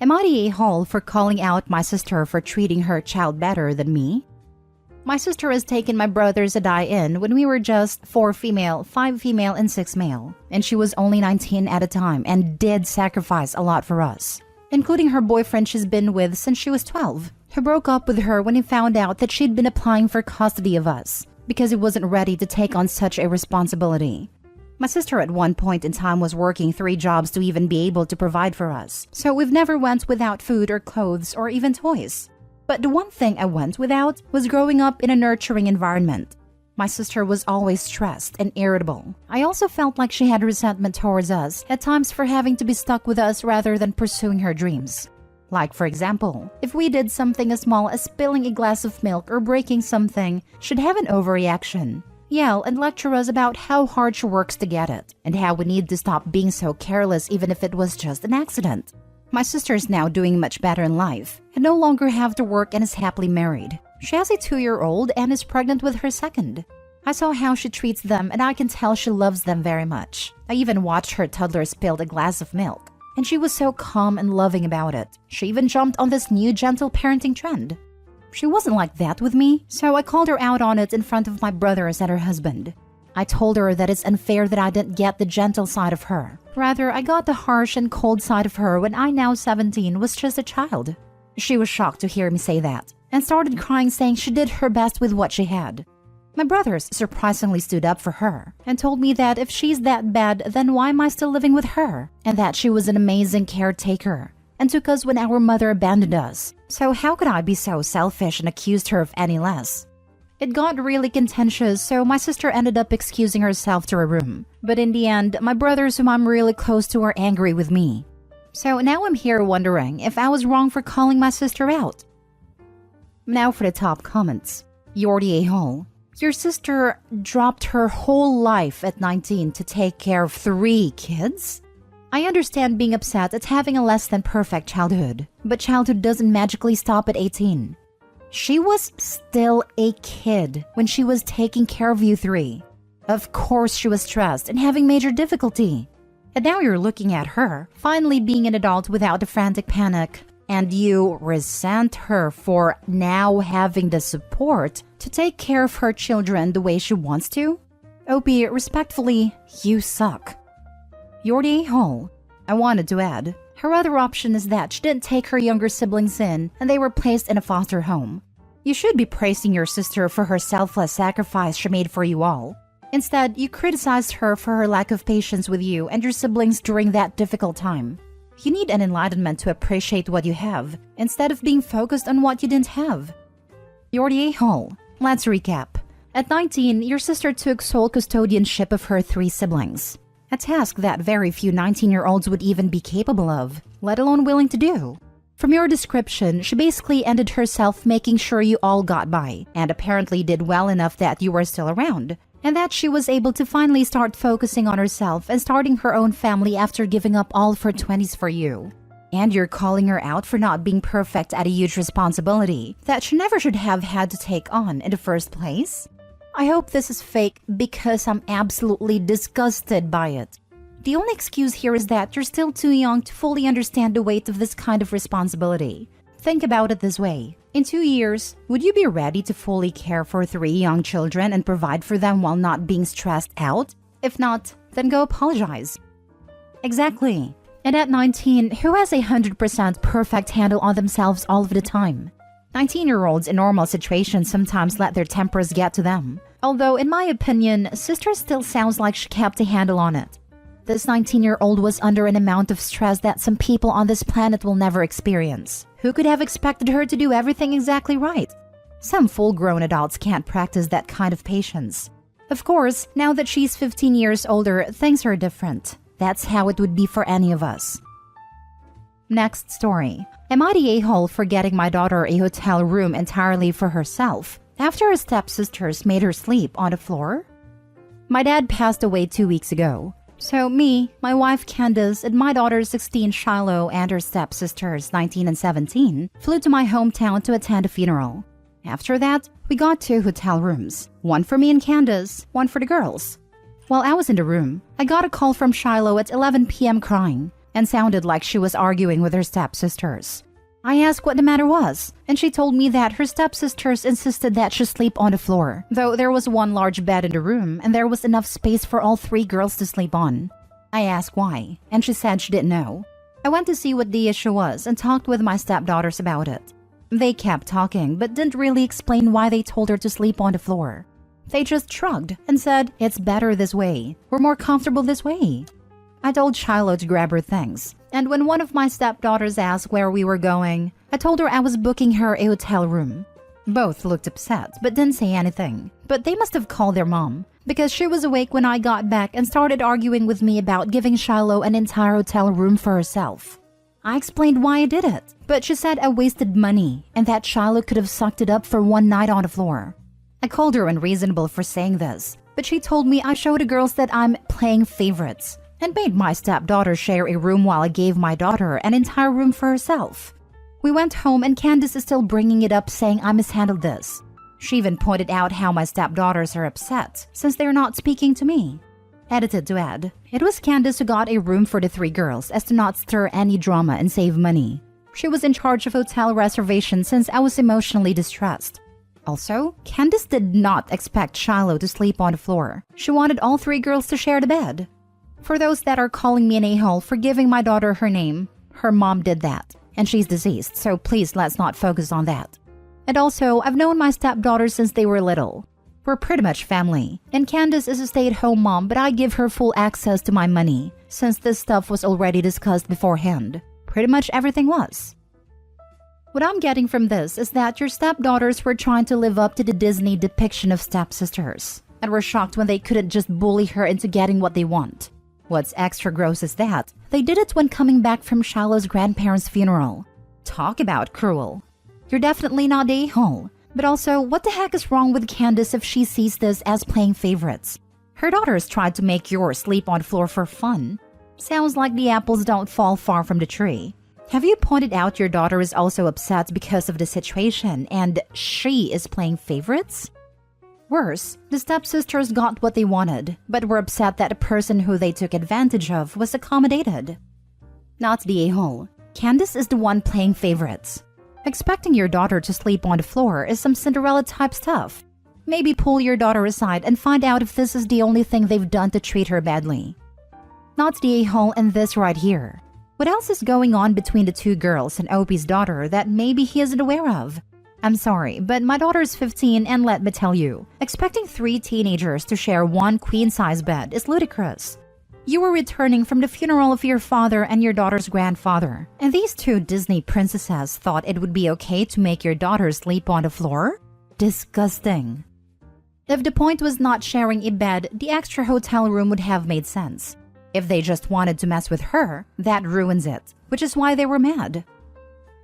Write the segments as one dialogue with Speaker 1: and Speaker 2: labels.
Speaker 1: Am I the a-hole for calling out my sister for treating her child better than me? My sister has taken my brothers and I in when we were just 4 female, 5 female, and 6 male, and she was only 19 at a time and did sacrifice a lot for us, including her boyfriend she's been with since she was 12, who broke up with her when he found out that she'd been applying for custody of us because he wasn't ready to take on such a responsibility. My sister at one point in time was working 3 jobs to even be able to provide for us, so we've never went without food or clothes or even toys. But the one thing I went without was growing up in a nurturing environment. My sister was always stressed and irritable. I also felt like she had resentment towards us at times for having to be stuck with us rather than pursuing her dreams. Like, for example, if we did something as small as spilling a glass of milk or breaking something, she'd have an overreaction, yell and lecture us about how hard she works to get it, and how we need to stop being so careless even if it was just an accident. My sister is now doing much better in life and no longer have to work and is happily married. She has a 2-year-old and is pregnant with her second. I saw how she treats them and I can tell she loves them very much. I even watched her toddler spill a glass of milk, and she was so calm and loving about it. She even jumped on this new gentle parenting trend. She wasn't like that with me, so I called her out on it in front of my brothers and her husband. I told her that it's unfair that I didn't get the gentle side of her. Rather, I got the harsh and cold side of her when I, now 17, was just a child. She was shocked to hear me say that, and started crying, saying she did her best with what she had. My brothers surprisingly stood up for her and told me that if she's that bad, then why am I still living with her? And that she was an amazing caretaker and took us when our mother abandoned us. So how could I be so selfish and accused her of any less? It got really contentious, so my sister ended up excusing herself to her room. But in the end, my brothers, whom I'm really close to, are angry with me. So now I'm here wondering if I was wrong for calling my sister out. Now for the top comments. You're the a-hole. Your sister dropped her whole life at 19 to take care of 3 kids? I understand being upset at having a less than perfect childhood, but childhood doesn't magically stop at 18. She was still a kid when she was taking care of you 3. Of course she was stressed and having major difficulty. And now you're looking at her, finally being an adult without a frantic panic, and you resent her for now having the support to take care of her children the way she wants to? OP, respectfully, you suck. You're the a-hole. I wanted to add, her other option is that she didn't take her younger siblings in and they were placed in a foster home. You should be praising your sister for her selfless sacrifice she made for you all. Instead, you criticized her for her lack of patience with you and your siblings during that difficult time. You need an enlightenment to appreciate what you have, instead of being focused on what you didn't have. You're the a-hole. Let's recap. At 19, your sister took sole custodianship of her 3 siblings. A task that very few 19-year-olds would even be capable of, let alone willing to do. From your description, she basically ended herself making sure you all got by, and apparently did well enough that you were still around, and that she was able to finally start focusing on herself and starting her own family after giving up all of her 20s for you. And you're calling her out for not being perfect at a huge responsibility that she never should have had to take on in the first place? I hope this is fake because I'm absolutely disgusted by it. The only excuse here is that you're still too young to fully understand the weight of this kind of responsibility. Think about it this way. In 2 years, would you be ready to fully care for 3 young children and provide for them while not being stressed out? If not, then go apologize. Exactly. And at 19, who has 100% perfect handle on themselves all of the time? 19-year-olds in normal situations sometimes let their tempers get to them. Although, in my opinion, sister still sounds like she kept a handle on it. This 19-year-old was under an amount of stress that some people on this planet will never experience. Who could have expected her to do everything exactly right? Some full-grown adults can't practice that kind of patience. Of course, now that she's 15 years older, things are different. That's how it would be for any of us. Next story. Am I the a-hole for getting my daughter a hotel room entirely for herself after her stepsisters made her sleep on the floor? My dad passed away 2 weeks ago. So me, my wife Candace, and my daughters 16 Shiloh and her stepsisters 19 and 17 flew to my hometown to attend a funeral. After that, we got 2 hotel rooms, one for me and Candace, one for the girls. While I was in the room, I got a call from Shiloh at 11 p.m. crying. and sounded like she was arguing with her stepsisters. I asked what the matter was, and she told me that her stepsisters insisted that she sleep on the floor, though there was one large bed in the room and there was enough space for all 3 girls to sleep on. I asked why, and she said she didn't know. I went to see what the issue was and talked with my stepdaughters about it. They kept talking, but didn't really explain why they told her to sleep on the floor. They just shrugged and said, "It's better this way. We're more comfortable this way." I told Shiloh to grab her things, and when one of my stepdaughters asked where we were going, I told her I was booking her a hotel room. Both looked upset, but didn't say anything. But they must have called their mom, because she was awake when I got back and started arguing with me about giving Shiloh an entire hotel room for herself. I explained why I did it, but she said I wasted money and that Shiloh could have sucked it up for one night on the floor. I called her unreasonable for saying this, but she told me I showed the girls that I'm playing favorites and made my stepdaughter share a room while I gave my daughter an entire room for herself. We went home and Candace is still bringing it up, saying I mishandled this. She even pointed out how my stepdaughters are upset since they're not speaking to me. Edited to add, it was Candace who got a room for the 3 girls as to not stir any drama and save money. She was in charge of hotel reservations since I was emotionally distressed. Also, Candace did not expect Shiloh to sleep on the floor. She wanted all 3 girls to share the bed. For those that are calling me an a-hole for giving my daughter her name, her mom did that, and she's deceased, so please let's not focus on that. And also, I've known my stepdaughters since they were little. We're pretty much family, and Candace is a stay-at-home mom, but I give her full access to my money, since this stuff was already discussed beforehand. Pretty much everything was. What I'm getting from this is that your stepdaughters were trying to live up to the Disney depiction of stepsisters, and were shocked when they couldn't just bully her into getting what they want. What's extra gross is that they did it when coming back from Shiloh's grandparents' funeral. Talk about cruel. You're definitely not the a-hole. But also, what the heck is wrong with Candace if she sees this as playing favorites? Her daughters tried to make yours sleep on the floor for fun. Sounds like the apples don't fall far from the tree. Have you pointed out your daughter is also upset because of the situation and she is playing favorites? Worse, the stepsisters got what they wanted, but were upset that the person who they took advantage of was accommodated. Not the a-hole. Candace is the one playing favorites. Expecting your daughter to sleep on the floor is some Cinderella-type stuff. Maybe pull your daughter aside and find out if this is the only thing they've done to treat her badly. Not the a-hole in this right here. What else is going on between the 2 girls and Opie's daughter that maybe he isn't aware of? I'm sorry, but my daughter is 15 and let me tell you, expecting 3 teenagers to share one queen-size bed is ludicrous. You were returning from the funeral of your father and your daughter's grandfather, and these 2 Disney princesses thought it would be okay to make your daughter sleep on the floor? Disgusting. If the point was not sharing a bed, the extra hotel room would have made sense. If they just wanted to mess with her, that ruins it, which is why they were mad.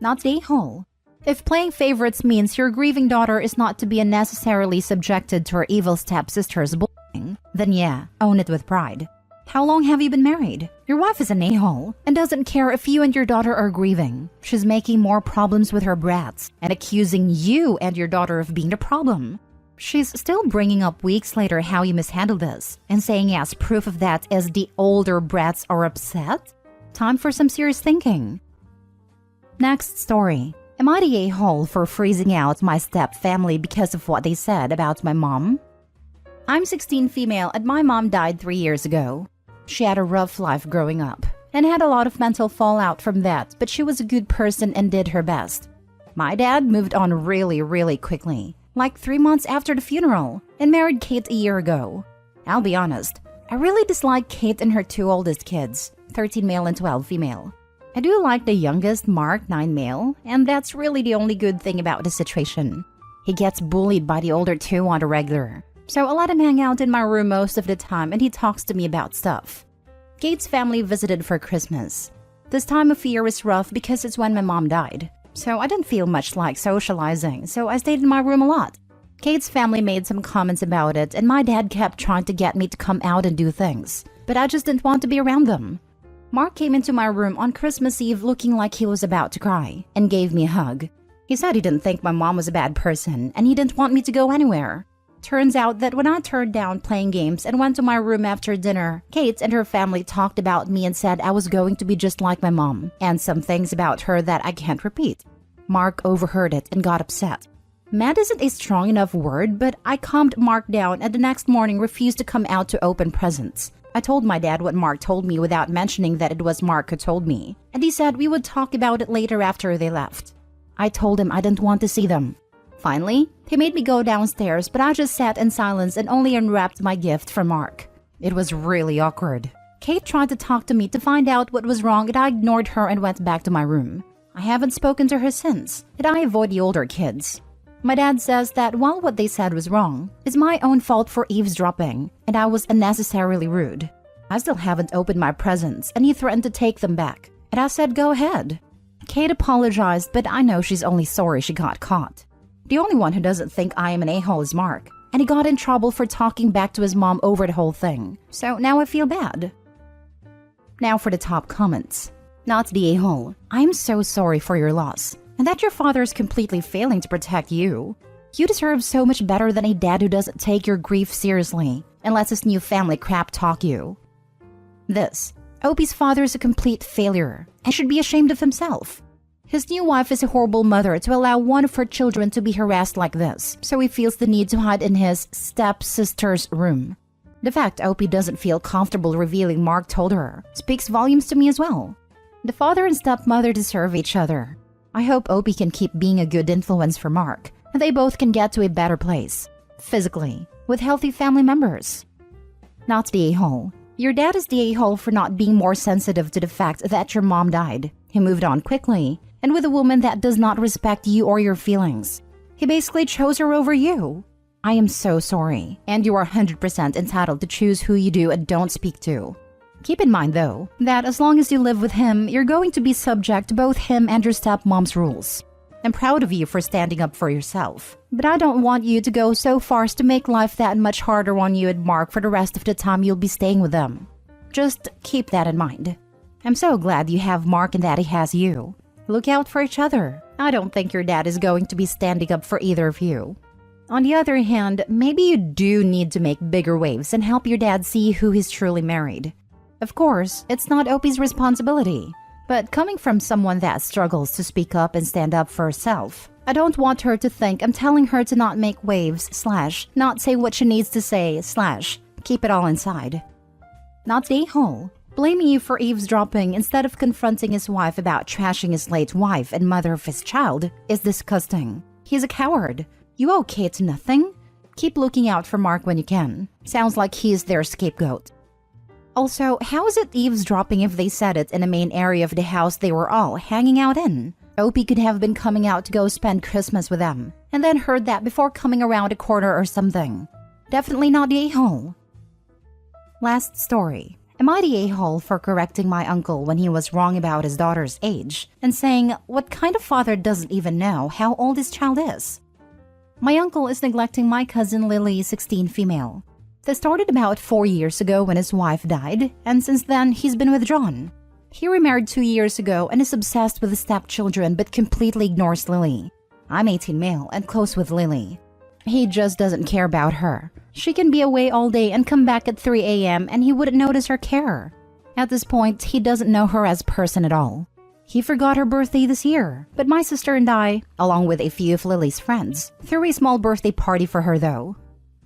Speaker 1: Not the a-hole. If playing favorites means your grieving daughter is not to be unnecessarily subjected to her evil stepsister's bullying, then yeah, own it with pride. How long have you been married? Your wife is an a-hole and doesn't care if you and your daughter are grieving. She's making more problems with her brats and accusing you and your daughter of being the problem. She's still bringing up weeks later how you mishandled this and saying as proof of that is the older brats are upset? Time for some serious thinking. Next story. Am I the a-hole for freezing out my step-family because of what they said about my mom? I'm 16 female and my mom died 3 years ago. She had a rough life growing up and had a lot of mental fallout from that, but she was a good person and did her best. My dad moved on really quickly, like 3 months after the funeral, and married Kate a year ago. I'll be honest, I really dislike Kate and her 2 oldest kids, 13 male and 12 female. I do like the youngest, Mark, 9 male, and that's really the only good thing about the situation. He gets bullied by the older 2 on the regular. So I let him hang out in my room most of the time and he talks to me about stuff. Kate's family visited for Christmas. This time of year is rough because it's when my mom died. So I didn't feel much like socializing, so I stayed in my room a lot. Kate's family made some comments about it and my dad kept trying to get me to come out and do things. But I just didn't want to be around them. Mark came into my room on Christmas Eve looking like he was about to cry and gave me a hug. He said he didn't think my mom was a bad person and he didn't want me to go anywhere. Turns out that when I turned down playing games and went to my room after dinner, Kate and her family talked about me and said I was going to be just like my mom, and some things about her that I can't repeat. Mark overheard it and got upset. Mad isn't a strong enough word, but I calmed Mark down and the next morning refused to come out to open presents. I told my dad what Mark told me without mentioning that it was Mark who told me, and he said we would talk about it later after they left. I told him I didn't want to see them. Finally, he made me go downstairs, but I just sat in silence and only unwrapped my gift for Mark. It was really awkward. Kate tried to talk to me to find out what was wrong, and I ignored her and went back to my room. I haven't spoken to her since, and I avoid the older kids. My dad says that while what they said was wrong, it's my own fault for eavesdropping, and I was unnecessarily rude. I still haven't opened my presents, and he threatened to take them back, and I said go ahead. Kate apologized, but I know she's only sorry she got caught. The only one who doesn't think I am an a-hole is Mark, and he got in trouble for talking back to his mom over the whole thing, so now I feel bad. Now for the top comments. Not the a-hole. I'm so sorry for your loss, and that your father is completely failing to protect you. You deserve so much better than a dad who doesn't take your grief seriously and lets his new family crap talk you. This. Opie's father is a complete failure and should be ashamed of himself. His new wife is a horrible mother to allow one of her children to be harassed like this, so he feels the need to hide in his stepsister's room. The fact Opie doesn't feel comfortable revealing Mark told her speaks volumes to me as well. The father and stepmother deserve each other. I hope Opie can keep being a good influence for Mark, and they both can get to a better place, physically, with healthy family members. Not the a-hole. Your dad is the a-hole for not being more sensitive to the fact that your mom died. He moved on quickly, and with a woman that does not respect you or your feelings. He basically chose her over you. I am so sorry, and you are 100% entitled to choose who you do and don't speak to. Keep in mind, though, that as long as you live with him, you're going to be subject to both him and your stepmom's rules. I'm proud of you for standing up for yourself, but I don't want you to go so far as to make life that much harder on you and Mark for the rest of the time you'll be staying with them. Just keep that in mind. I'm so glad you have Mark and that he has you. Look out for each other. I don't think your dad is going to be standing up for either of you. On the other hand, maybe you do need to make bigger waves and help your dad see who he's truly married. Of course, it's not Opie's responsibility, but coming from someone that struggles to speak up and stand up for herself, I don't want her to think I'm telling her to not make waves / not say what she needs to say / keep it all inside. Not the a-hole. Blaming you for eavesdropping instead of confronting his wife about trashing his late wife and mother of his child is disgusting. He's a coward. You owe Kate nothing. Keep looking out for Mark when you can. Sounds like he's their scapegoat. Also, how is it eavesdropping if they said it in the main area of the house they were all hanging out in? Opie could have been coming out to go spend Christmas with them, and then heard that before coming around a corner or something. Definitely not the a-hole. Last story. Am I the a-hole for correcting my uncle when he was wrong about his daughter's age and saying, what kind of father doesn't even know how old his child is? My uncle is neglecting my cousin Lily, 16 female. This started about 4 years ago when his wife died, and since then he's been withdrawn. He remarried 2 years ago and is obsessed with the stepchildren but completely ignores Lily. I'm 18 male and close with Lily. He just doesn't care about her. She can be away all day and come back at 3 a.m. and he wouldn't notice her care. At this point, he doesn't know her as a person at all. He forgot her birthday this year, but my sister and I, along with a few of Lily's friends, threw a small birthday party for her though.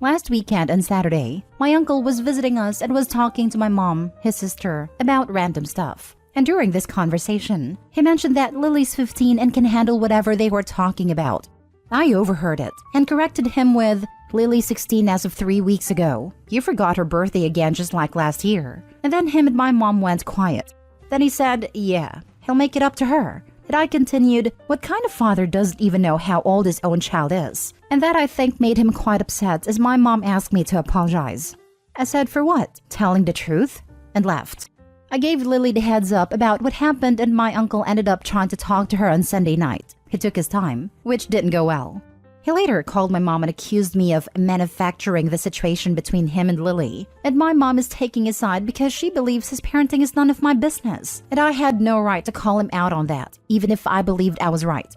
Speaker 1: Last weekend on Saturday, my uncle was visiting us and was talking to my mom, his sister, about random stuff. And during this conversation, he mentioned that Lily's 15 and can handle whatever they were talking about. I overheard it and corrected him with, Lily's 16 as of 3 weeks ago. You forgot her birthday again just like last year. And then him and my mom went quiet. Then he said, yeah, he'll make it up to her. And I continued, what kind of father doesn't even know how old his own child is? And that I think made him quite upset as my mom asked me to apologize. I said for what? Telling the truth? And left. I gave Lily the heads up about what happened and my uncle ended up trying to talk to her on Sunday night. He took his time, which didn't go well. He later called my mom and accused me of manufacturing the situation between him and Lily. And my mom is taking his side because she believes his parenting is none of my business. And I had no right to call him out on that, even if I believed I was right.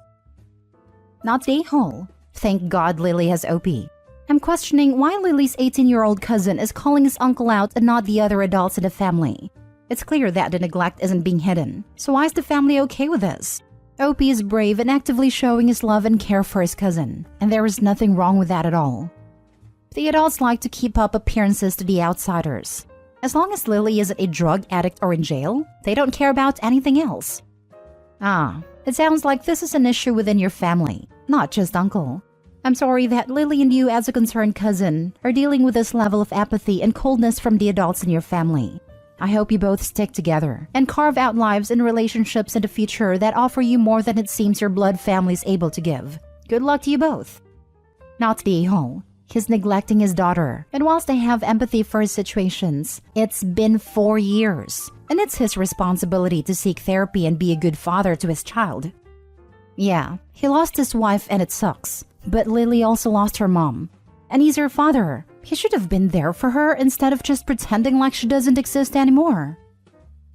Speaker 1: Not the a-hole. Thank God Lily has Opie. I'm questioning why Lily's 18-year-old cousin is calling his uncle out and not the other adults in the family. It's clear that the neglect isn't being hidden, so why is the family okay with this? Opie is brave and actively showing his love and care for his cousin, and there is nothing wrong with that at all. The adults like to keep up appearances to the outsiders. As long as Lily isn't a drug addict or in jail, they don't care about anything else. It sounds like this is an issue within your family, not just uncle. I'm sorry that Lily and you as a concerned cousin are dealing with this level of apathy and coldness from the adults in your family. I hope you both stick together and carve out lives and relationships in the future that offer you more than it seems your blood family is able to give. Good luck to you both. Not the a-hole. He's neglecting his daughter, and whilst I have empathy for his situations, it's been 4 years, and it's his responsibility to seek therapy and be a good father to his child. Yeah, he lost his wife and it sucks, but Lily also lost her mom. And he's her father. He should have been there for her instead of just pretending like she doesn't exist anymore.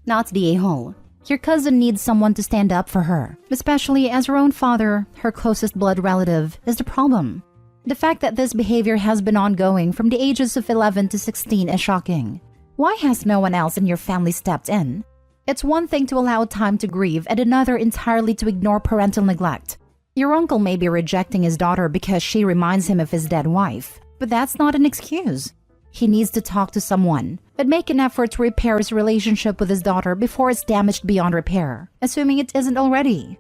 Speaker 1: Not the a-hole. Your cousin needs someone to stand up for her, especially as her own father, her closest blood relative, is the problem. The fact that this behavior has been ongoing from the ages of 11 to 16 is shocking. Why has no one else in your family stepped in? It's one thing to allow time to grieve and another entirely to ignore parental neglect. Your uncle may be rejecting his daughter because she reminds him of his dead wife, but that's not an excuse. He needs to talk to someone, but make an effort to repair his relationship with his daughter before it's damaged beyond repair, assuming it isn't already.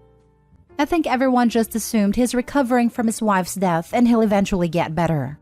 Speaker 1: I think everyone just assumed he's recovering from his wife's death and he'll eventually get better.